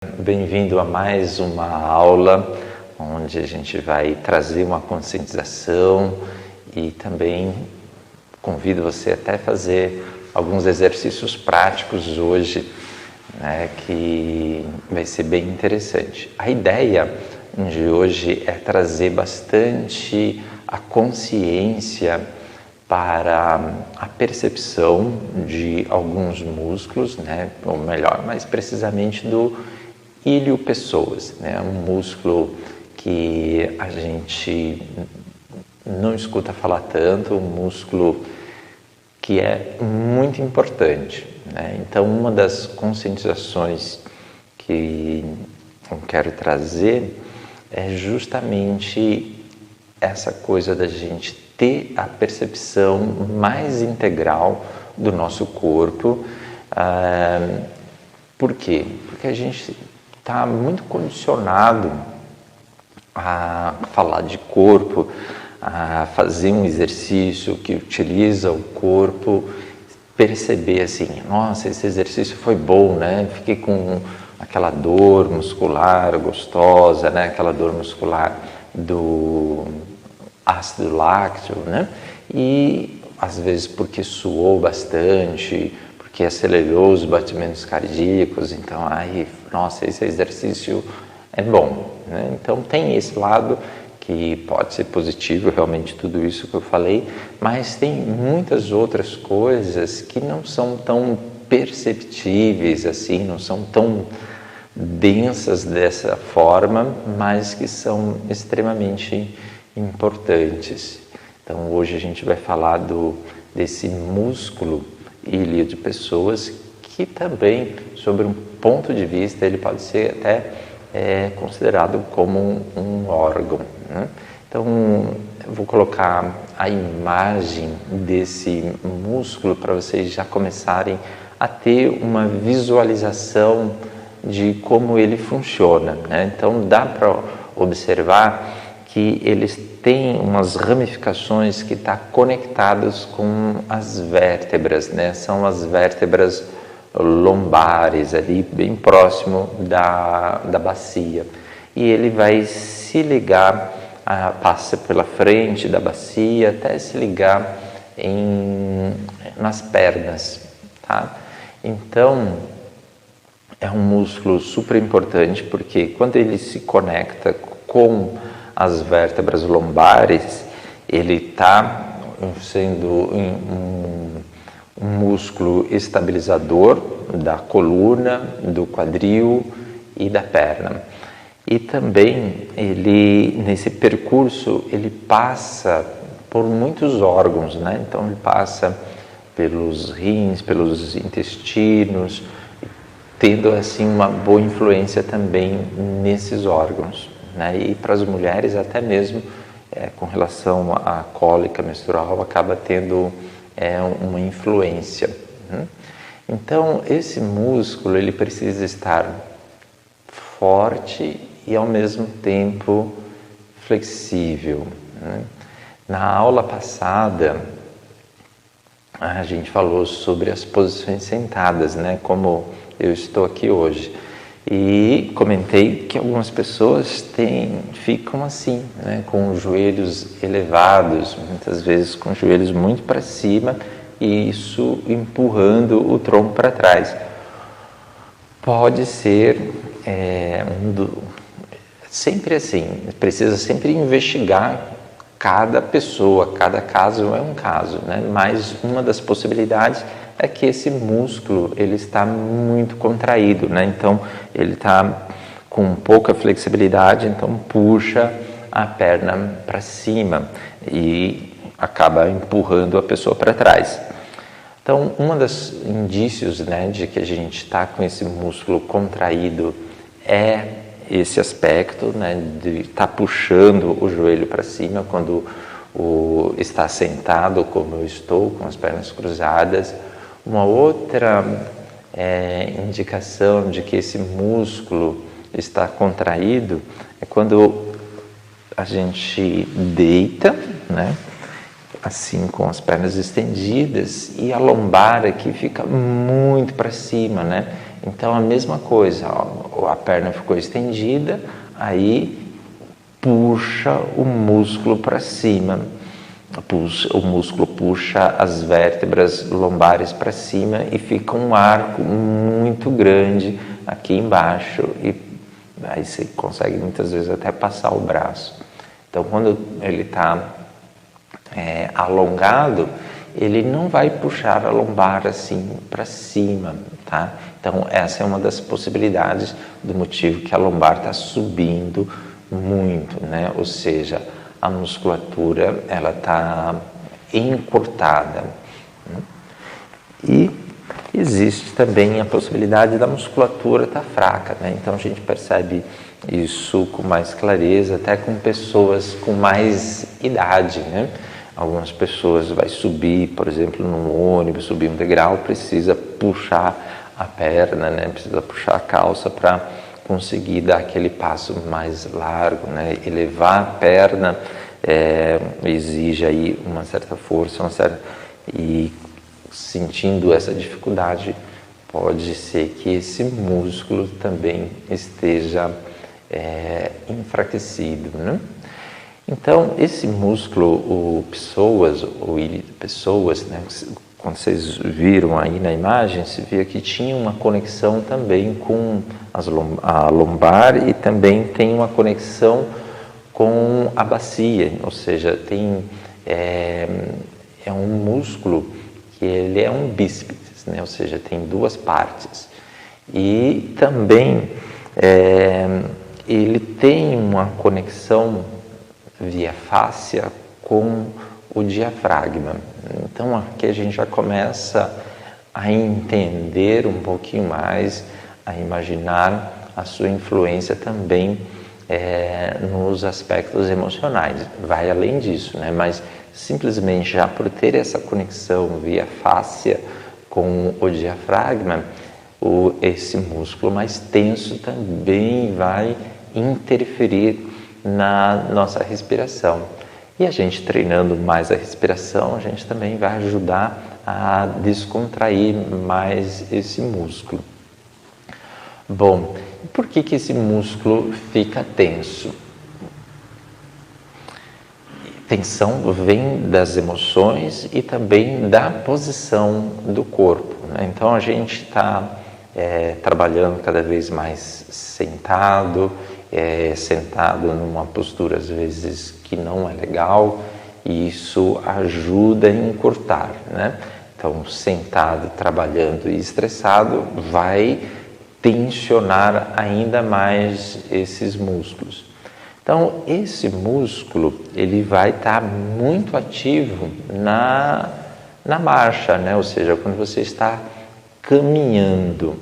Bem-vindo a mais uma aula onde a gente vai trazer uma conscientização e também convido você até a fazer alguns exercícios práticos hoje, né, que vai ser bem interessante. A ideia de hoje é trazer bastante a consciência para a percepção de alguns músculos, né, ou melhor, mais precisamente do iliopesoas, né, um músculo que a gente não escuta falar tanto, um músculo que é muito importante, né? Então, uma das conscientizações que eu quero trazer é justamente essa coisa da gente ter a percepção mais integral do nosso corpo. Por quê? Porque a gente está muito condicionado a falar de corpo, a fazer um exercício que utiliza o corpo, perceber assim, nossa, esse exercício foi bom, né? Fiquei com aquela dor muscular gostosa, né? Aquela dor muscular do ácido lácteo, né? E às vezes porque suou bastante, porque acelerou os batimentos cardíacos, então, nossa, esse exercício é bom, né? Então tem esse lado que pode ser positivo, realmente tudo isso que eu falei, mas tem muitas outras coisas que não são tão perceptíveis assim, não são tão densas dessa forma, mas que são extremamente importantes. Então hoje a gente vai falar desse músculo iliopesoas que também, sobre um ponto de vista, ele pode ser até considerado como um órgão, né? Então eu vou colocar a imagem desse músculo para vocês já começarem a ter uma visualização de como ele funciona, né? Então dá para observar que eles têm umas ramificações que estão conectadas com as vértebras, né? São as vértebras lombares, ali bem próximo da bacia. E ele vai se ligar, passa pela frente da bacia até se ligar nas pernas, tá? Então, é um músculo super importante porque quando ele se conecta com as vértebras lombares, ele está sendo um músculo estabilizador da coluna, do quadril e da perna. E também ele, nesse percurso, ele passa por muitos órgãos, né? Então ele passa pelos rins, pelos intestinos, tendo assim uma boa influência também nesses órgãos, né? E para as mulheres até mesmo com relação à cólica menstrual acaba tendo uma influência. Então esse músculo ele precisa estar forte e ao mesmo tempo flexível, né? Na aula passada a gente falou sobre as posições sentadas, né? Como eu estou aqui hoje. E comentei que algumas pessoas ficam assim, né, com os joelhos elevados, muitas vezes com os joelhos muito para cima e isso empurrando o tronco para trás. Pode ser sempre assim, precisa sempre investigar cada pessoa, cada caso é um caso, né? Mas uma das possibilidades é que esse músculo ele está muito contraído, né? Então ele está com pouca flexibilidade, então puxa a perna para cima e acaba empurrando a pessoa para trás. Então um dos indícios, né, de que a gente está com esse músculo contraído é esse aspecto, né, de estar puxando o joelho para cima quando está sentado, como eu estou, com as pernas cruzadas. Uma outra indicação de que esse músculo está contraído é quando a gente deita, né, assim com as pernas estendidas e a lombar aqui fica muito para cima, né? Então a mesma coisa, ó, a perna ficou estendida, aí puxa o músculo para cima, o músculo puxa as vértebras lombares para cima e fica um arco muito grande aqui embaixo, e aí você consegue muitas vezes até passar o braço. Então quando ele está alongado, ele não vai puxar a lombar assim para cima, tá? Então essa é uma das possibilidades do motivo que a lombar está subindo muito, né? Ou seja, a musculatura ela está encurtada. E existe também a possibilidade da musculatura estar fraca, né? Então a gente percebe isso com mais clareza, até com pessoas com mais idade, né? Algumas pessoas vai subir, por exemplo, num ônibus, subir um degrau, precisa puxar a perna, né? Precisa puxar a calça para conseguir dar aquele passo mais largo, né? Elevar a perna exige aí uma certa força, e sentindo essa dificuldade, pode ser que esse músculo também esteja enfraquecido, né? Então, esse músculo, o psoas, né? Quando vocês viram aí na imagem, se via que tinha uma conexão também com a lombar e também tem uma conexão com a bacia, ou seja, é um músculo que ele é um bíceps, né? Ou seja, tem duas partes. E também ele tem uma conexão via fáscia com o diafragma. Então aqui a gente já começa a entender um pouquinho mais, a imaginar a sua influência também nos aspectos emocionais. Vai além disso, né? Mas simplesmente já por ter essa conexão via fáscia com o diafragma, esse músculo mais tenso também vai interferir na nossa respiração. E a gente treinando mais a respiração, a gente também vai ajudar a descontrair mais esse músculo. Bom, por que esse músculo fica tenso? Tensão vem das emoções e também da posição do corpo, né? Então a gente está trabalhando cada vez mais sentado, sentado numa postura às vezes que não é legal, e isso ajuda a encurtar, né? Então sentado, trabalhando e estressado vai tensionar ainda mais esses músculos. Então, esse músculo, ele vai estar muito ativo na marcha, né? Ou seja, quando você está caminhando.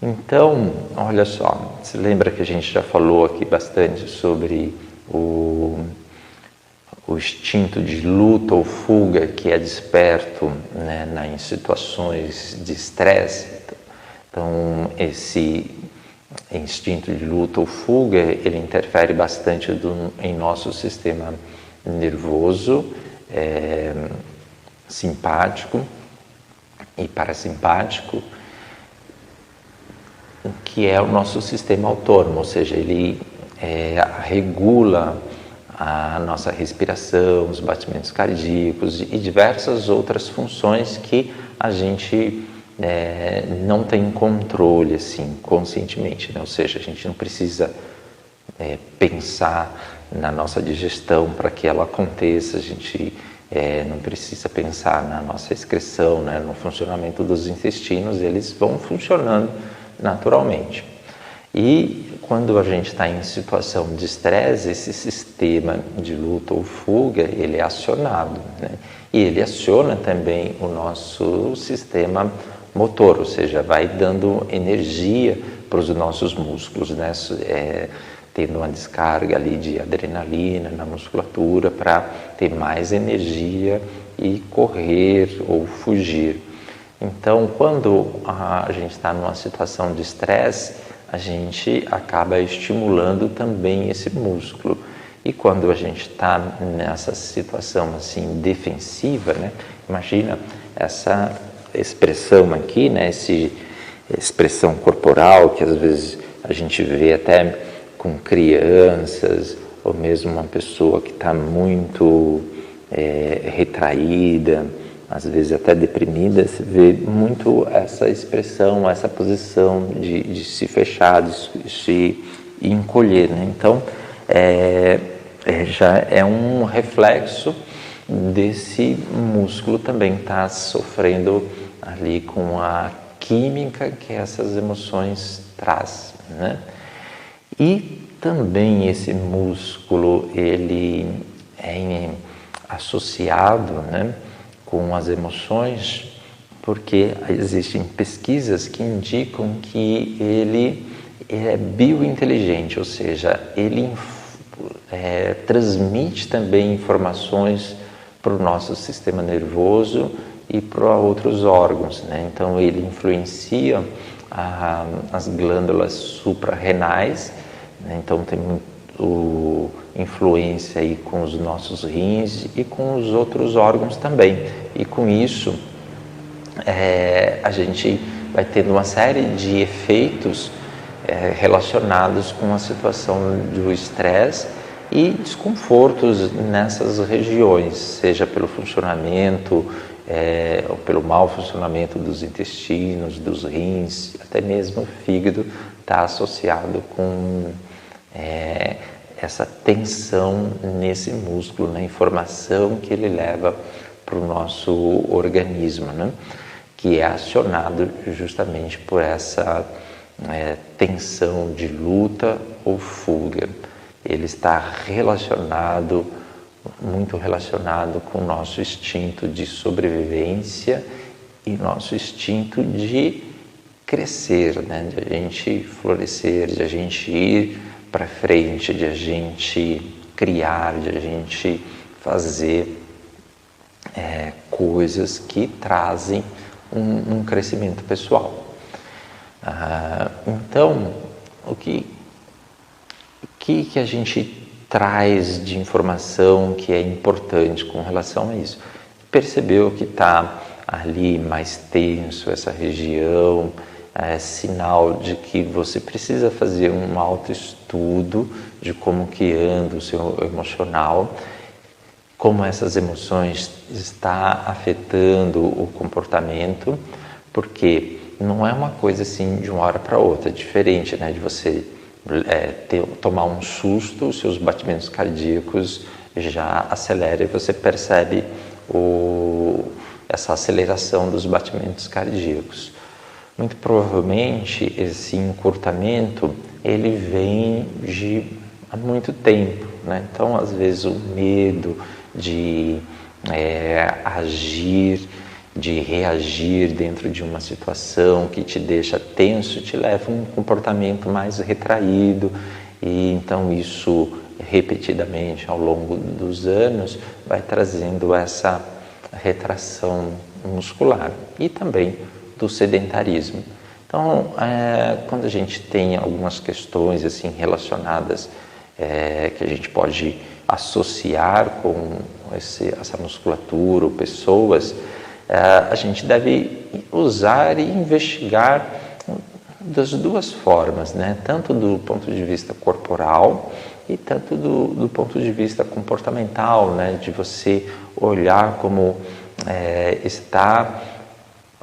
Então, olha só, você lembra que a gente já falou aqui bastante sobre o instinto de luta ou fuga que é desperto, né, em situações de estresse? Então, esse instinto de luta ou fuga, ele interfere bastante em nosso sistema nervoso, simpático e parasimpático, que é o nosso sistema autônomo, ou seja, ele regula a nossa respiração, os batimentos cardíacos e diversas outras funções que a gente não tem controle assim conscientemente, né? Ou seja, a gente não precisa pensar na nossa digestão para que ela aconteça, a gente não precisa pensar na nossa excreção, né? No funcionamento dos intestinos, eles vão funcionando naturalmente. E quando a gente está em situação de estresse, esse sistema de luta ou fuga, ele é acionado, né? E ele aciona também o nosso sistema motor, ou seja, vai dando energia para os nossos músculos, né? Tendo uma descarga ali de adrenalina na musculatura para ter mais energia e correr ou fugir. Então, quando a gente está numa situação de estresse, a gente acaba estimulando também esse músculo. E quando a gente está nessa situação assim defensiva, né? Imagina essa expressão aqui, né? expressão corporal, que às vezes a gente vê até com crianças, ou mesmo uma pessoa que está muito retraída, às vezes até deprimida, se vê muito essa expressão, essa posição de se fechar, de se encolher, né? Então, já é um reflexo desse músculo também estar sofrendo ali com a química que essas emoções trazem, né? E também esse músculo, ele é associado, né, com as emoções, porque existem pesquisas que indicam que ele é biointeligente, ou seja, ele transmite também informações para o nosso sistema nervoso e para outros órgãos, né? Então ele influencia as glândulas suprarrenais, né? Então tem influência aí com os nossos rins e com os outros órgãos também. E com isso a gente vai tendo uma série de efeitos relacionados com a situação do estresse e desconfortos nessas regiões, seja pelo funcionamento ou pelo mau funcionamento dos intestinos, dos rins, até mesmo o fígado está associado com essa tensão nesse músculo, na informação que ele leva para o nosso organismo, né? Que é acionado justamente por essa tensão de luta ou fuga. Ele está muito relacionado com o nosso instinto de sobrevivência e nosso instinto de crescer, né? De a gente florescer, de a gente ir para frente, de a gente criar, de a gente fazer coisas que trazem um crescimento pessoal. Então, o que a gente traz de informação que é importante com relação a isso? Percebeu que está ali mais tenso essa região, sinal de que você precisa fazer um autoestudo de como que anda o seu emocional, como essas emoções estão afetando o comportamento, porque não é uma coisa assim de uma hora para outra, é diferente, né, de você tomar um susto, os seus batimentos cardíacos já aceleram e você percebe essa aceleração dos batimentos cardíacos. Muito provavelmente esse encurtamento ele vem há muito tempo, né? Então às vezes o medo de agir, de reagir dentro de uma situação que te deixa tenso, te leva a um comportamento mais retraído, e então isso repetidamente ao longo dos anos vai trazendo essa retração muscular e também do sedentarismo. Então, quando a gente tem algumas questões assim relacionadas que a gente pode associar com essa musculatura ou pessoas, a gente deve usar e investigar das duas formas, né? Tanto do ponto de vista corporal e tanto do ponto de vista comportamental, né? De você olhar como está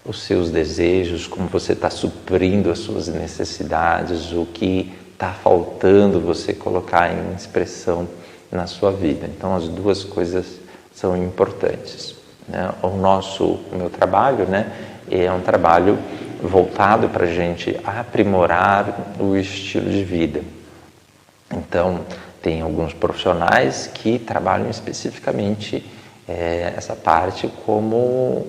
os seus desejos, como você está suprindo as suas necessidades, o que está faltando você colocar em expressão na sua vida. Então as duas coisas são importantes, né? O meu trabalho, né, é um trabalho voltado para a gente aprimorar o estilo de vida. Então tem alguns profissionais que trabalham especificamente essa parte como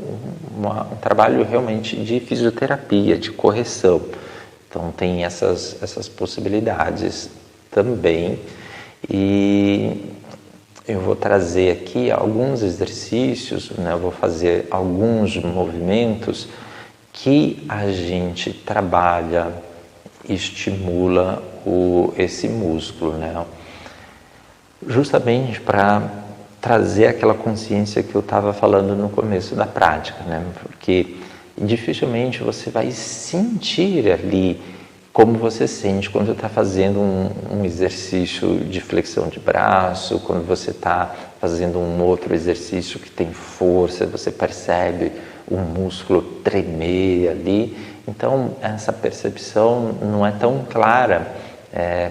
um trabalho realmente de fisioterapia, de correção. Então tem essas possibilidades também, e eu vou trazer aqui alguns exercícios, né? Eu vou fazer alguns movimentos que a gente trabalha, estimula esse músculo, né? Justamente para trazer aquela consciência que eu estava falando no começo da prática, né? Porque dificilmente você vai sentir ali como você sente quando está fazendo um exercício de flexão de braço, quando você está fazendo um outro exercício que tem força, você percebe o músculo tremer ali. Então, essa percepção não é tão clara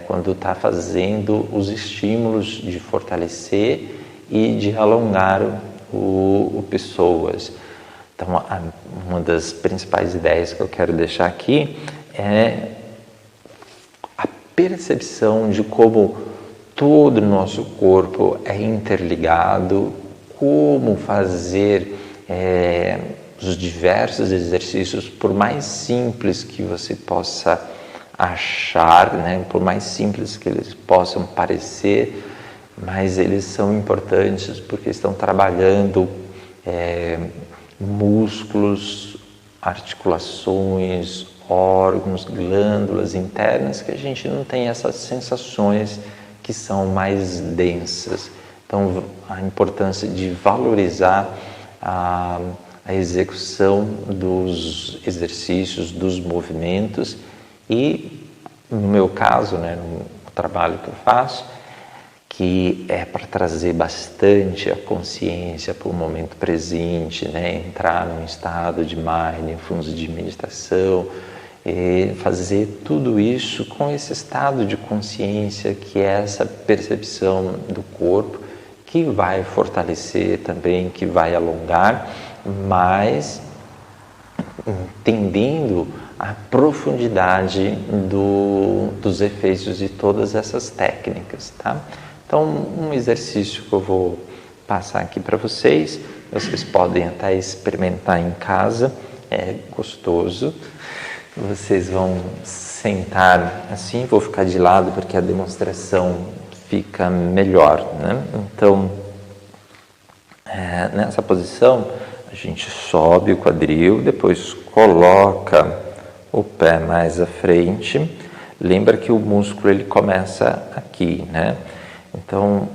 quando está fazendo os estímulos de fortalecer e de alongar o pessoas. Então, uma das principais ideias que eu quero deixar aqui é a percepção de como todo o nosso corpo é interligado, como fazer os diversos exercícios, por mais simples que você possa achar, né? Por mais simples que eles possam parecer, mas eles são importantes porque estão trabalhando músculos, articulações, órgãos, glândulas internas que a gente não tem essas sensações que são mais densas. Então, a importância de valorizar a execução dos exercícios, dos movimentos e, no meu caso, né, no trabalho que eu faço, que é para trazer bastante a consciência para o momento presente, né? Entrar num estado de mindfulness, de meditação, e fazer tudo isso com esse estado de consciência, que é essa percepção do corpo, que vai fortalecer também, que vai alongar, mas entendendo a profundidade dos efeitos de todas essas técnicas, tá? Então, um exercício que eu vou passar aqui para vocês podem até experimentar em casa, é gostoso. Vocês vão sentar assim, vou ficar de lado porque a demonstração fica melhor, né? Então, nessa posição, a gente sobe o quadril, depois coloca o pé mais à frente. Lembra que o músculo ele começa aqui, né? Então,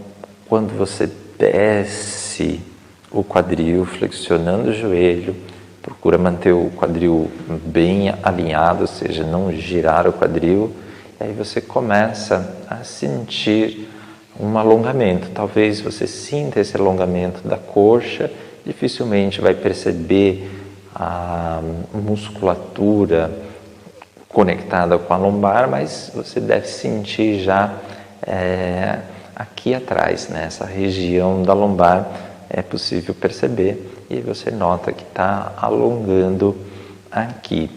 quando você desce o quadril, flexionando o joelho, procura manter o quadril bem alinhado, ou seja, não girar o quadril. E aí você começa a sentir um alongamento. Talvez você sinta esse alongamento da coxa, dificilmente vai perceber a musculatura conectada com a lombar, mas você deve sentir já aqui atrás, nessa região da lombar, é possível perceber e você nota que está alongando aqui.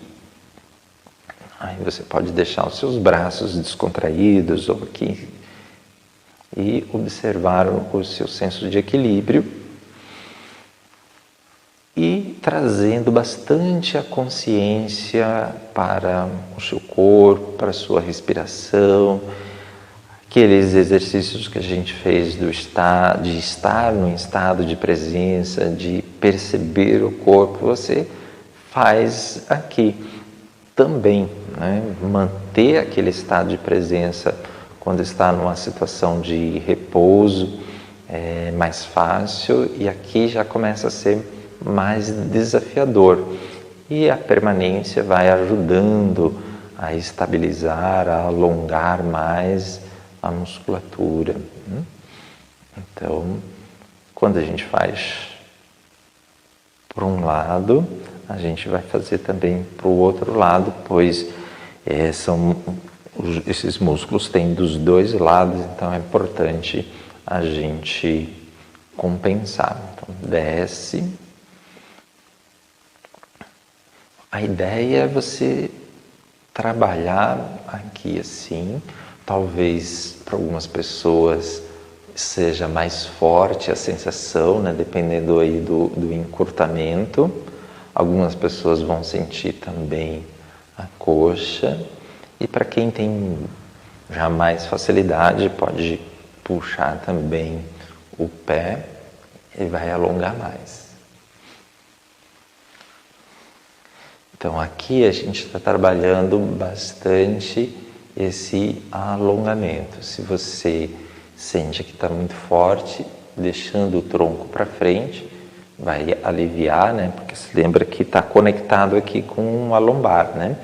Aí você pode deixar os seus braços descontraídos ou aqui e observar o seu senso de equilíbrio e trazendo bastante a consciência para o seu corpo, para a sua respiração. Aqueles exercícios que a gente fez de estar no estado de presença, de perceber o corpo, você faz aqui também, né? Manter aquele estado de presença quando está numa situação de repouso é mais fácil, e aqui já começa a ser mais desafiador. E a permanência vai ajudando a estabilizar, a alongar mais a musculatura. Então, quando a gente faz por um lado, a gente vai fazer também para o outro lado, pois esses músculos têm dos dois lados, então é importante a gente compensar. Então, desce. A ideia é você trabalhar aqui assim. Talvez para algumas pessoas seja mais forte a sensação, né? Dependendo aí do encurtamento. Algumas pessoas vão sentir também a coxa. E para quem tem já mais facilidade, pode puxar também o pé e vai alongar mais. Então aqui a gente está trabalhando bastante esse alongamento. Se você sente que está muito forte, deixando o tronco para frente, vai aliviar, né? Porque se lembra que está conectado aqui com a lombar, né?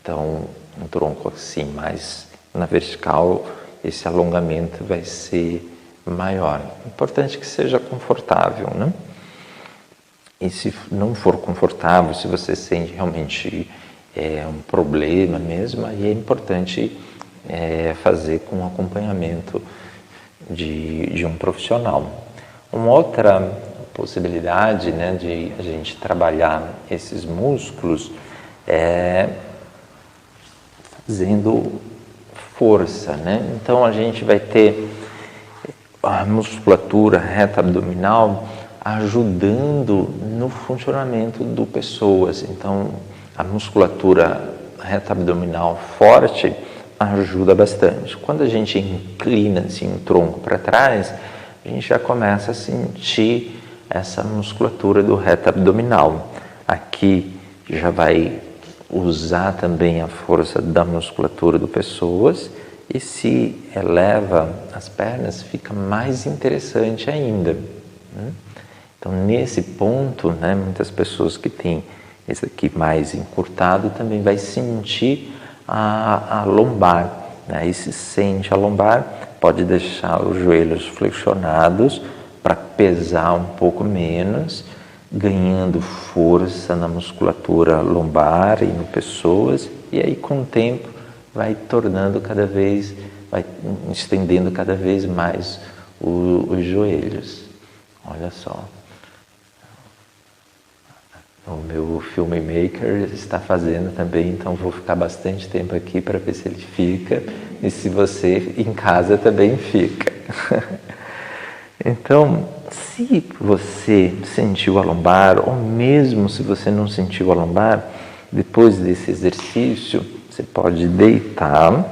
Então, um tronco assim mais na vertical, esse alongamento vai ser maior. Importante que seja confortável, né? E se não for confortável, se você sente realmente um problema mesmo, aí é importante fazer com acompanhamento de um profissional. Uma outra possibilidade, né, de a gente trabalhar esses músculos é fazendo força, né? Então a gente vai ter a musculatura reta abdominal ajudando no funcionamento do pessoas. Então a musculatura reta abdominal forte ajuda bastante. Quando a gente inclina assim o tronco para trás, a gente já começa a sentir essa musculatura do reto abdominal. Aqui já vai usar também a força da musculatura do pescoço, e se eleva as pernas, fica mais interessante ainda. Então, nesse ponto, né, muitas pessoas que têm esse aqui mais encurtado também vai sentir a lombar, né? E se sente a lombar, pode deixar os joelhos flexionados para pesar um pouco menos, ganhando força na musculatura lombar e no pescoço, e aí com o tempo vai tornando cada vez, vai estendendo cada vez mais os joelhos. Olha só. O meu filmmaker está fazendo também, então vou ficar bastante tempo aqui para ver se ele fica e se você em casa também fica. Então, se você sentiu a lombar, ou mesmo se você não sentiu a lombar, depois desse exercício, você pode deitar.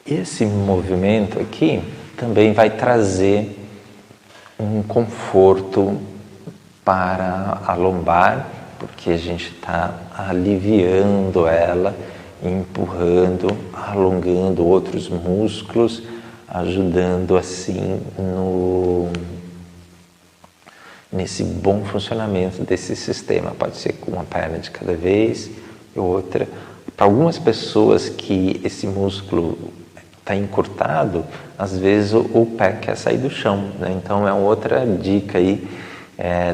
Esse movimento aqui também vai trazer um conforto para a lombar, porque a gente está aliviando ela, empurrando, alongando outros músculos, ajudando assim nesse bom funcionamento desse sistema. Pode ser com uma perna de cada vez e outra. Para algumas pessoas que esse músculo está encurtado, às vezes o pé quer sair do chão, né? Então é outra dica aí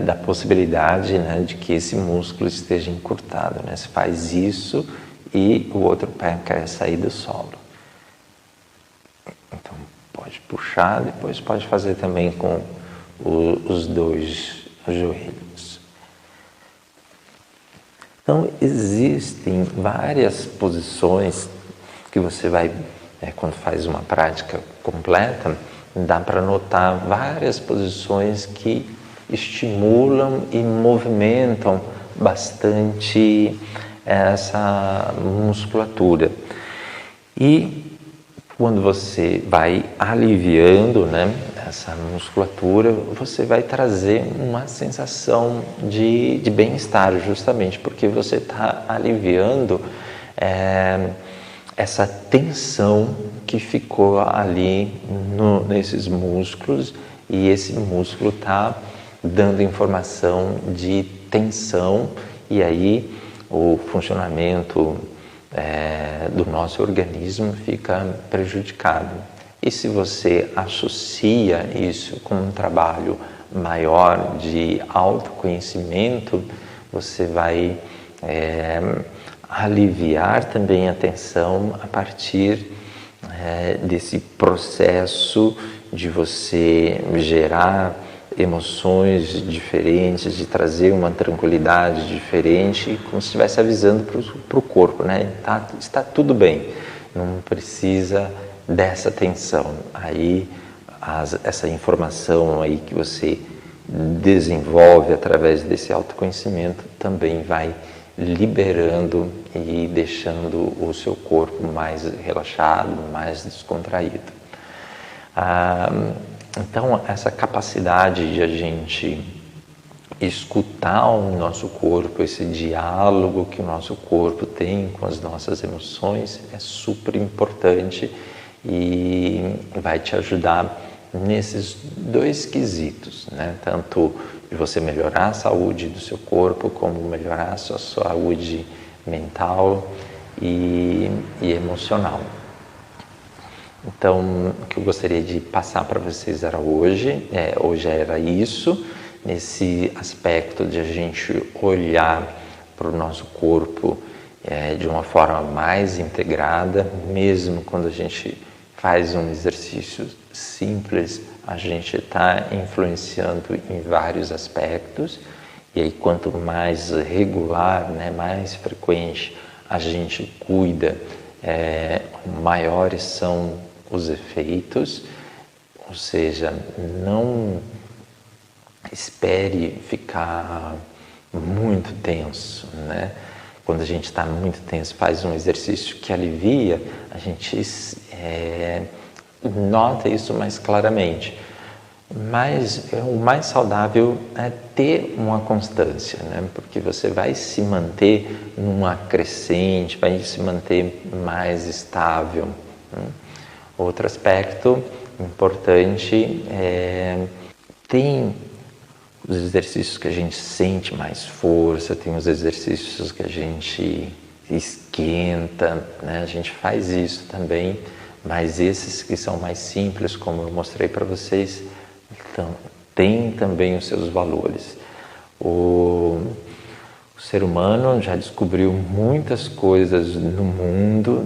da possibilidade, né, de que esse músculo esteja encurtado, né? Você faz isso e o outro pé quer sair do solo. Então pode puxar, depois pode fazer também com os dois joelhos. Então existem várias posições que você vai, quando faz uma prática completa, dá para notar várias posições que estimulam e movimentam bastante essa musculatura. E quando você vai aliviando, né, essa musculatura, você vai trazer uma sensação de bem-estar, justamente porque você está aliviando essa tensão que ficou ali nesses músculos, e esse músculo está dando informação de tensão, e aí o funcionamento do nosso organismo fica prejudicado. E se você associa isso com um trabalho maior de autoconhecimento, você vai aliviar também a tensão a partir desse processo de você gerar emoções diferentes, de trazer uma tranquilidade diferente, como se estivesse avisando para o corpo, né? Está tudo bem, não precisa dessa tensão. Aí essa informação aí que você desenvolve através desse autoconhecimento também vai liberando e deixando o seu corpo mais relaxado, mais descontraído. Então, essa capacidade de a gente escutar o nosso corpo, esse diálogo que o nosso corpo tem com as nossas emoções é super importante e vai te ajudar nesses dois quesitos, né? Tanto de você melhorar a saúde do seu corpo, como melhorar a sua saúde mental e emocional. Então, o que eu gostaria de passar para vocês era hoje era isso, nesse aspecto de a gente olhar para o nosso corpo de uma forma mais integrada, mesmo quando a gente faz um exercício simples, a gente está influenciando em vários aspectos, e aí quanto mais regular, mais frequente a gente cuida, maiores são os efeitos, ou seja, não espere ficar muito tenso, Quando a gente está muito tenso, faz um exercício que alivia, a gente nota isso mais claramente. Mas o mais saudável é ter uma constância, Porque você vai se manter numa crescente, vai se manter mais estável. Outro aspecto importante tem os exercícios que a gente sente mais força, tem os exercícios que a gente esquenta, A gente faz isso também, mas esses que são mais simples, como eu mostrei para vocês, tem também os seus valores. O ser humano já descobriu muitas coisas no mundo,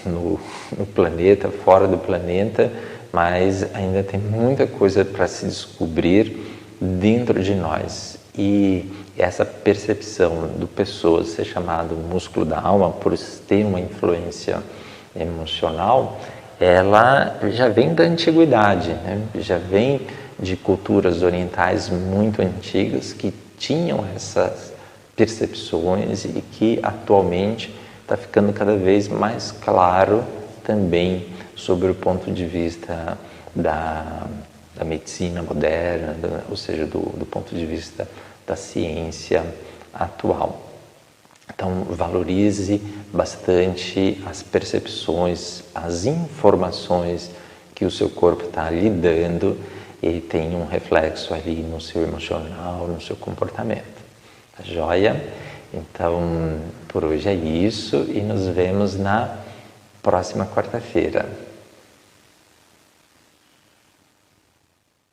no planeta, fora do planeta, mas ainda tem muita coisa para se descobrir dentro de nós. E essa percepção do pessoas ser chamado músculo da alma, por ter uma influência emocional, ela já vem da antiguidade, já vem de culturas orientais muito antigas que tinham essas percepções e que atualmente está ficando cada vez mais claro também sobre o ponto de vista da medicina moderna, ou seja, do ponto de vista da ciência atual. Então, valorize bastante as percepções, as informações que o seu corpo está lhe dando e tem um reflexo ali no seu emocional, no seu comportamento. Tá joia? Então, por hoje é isso e nos vemos na próxima quarta-feira.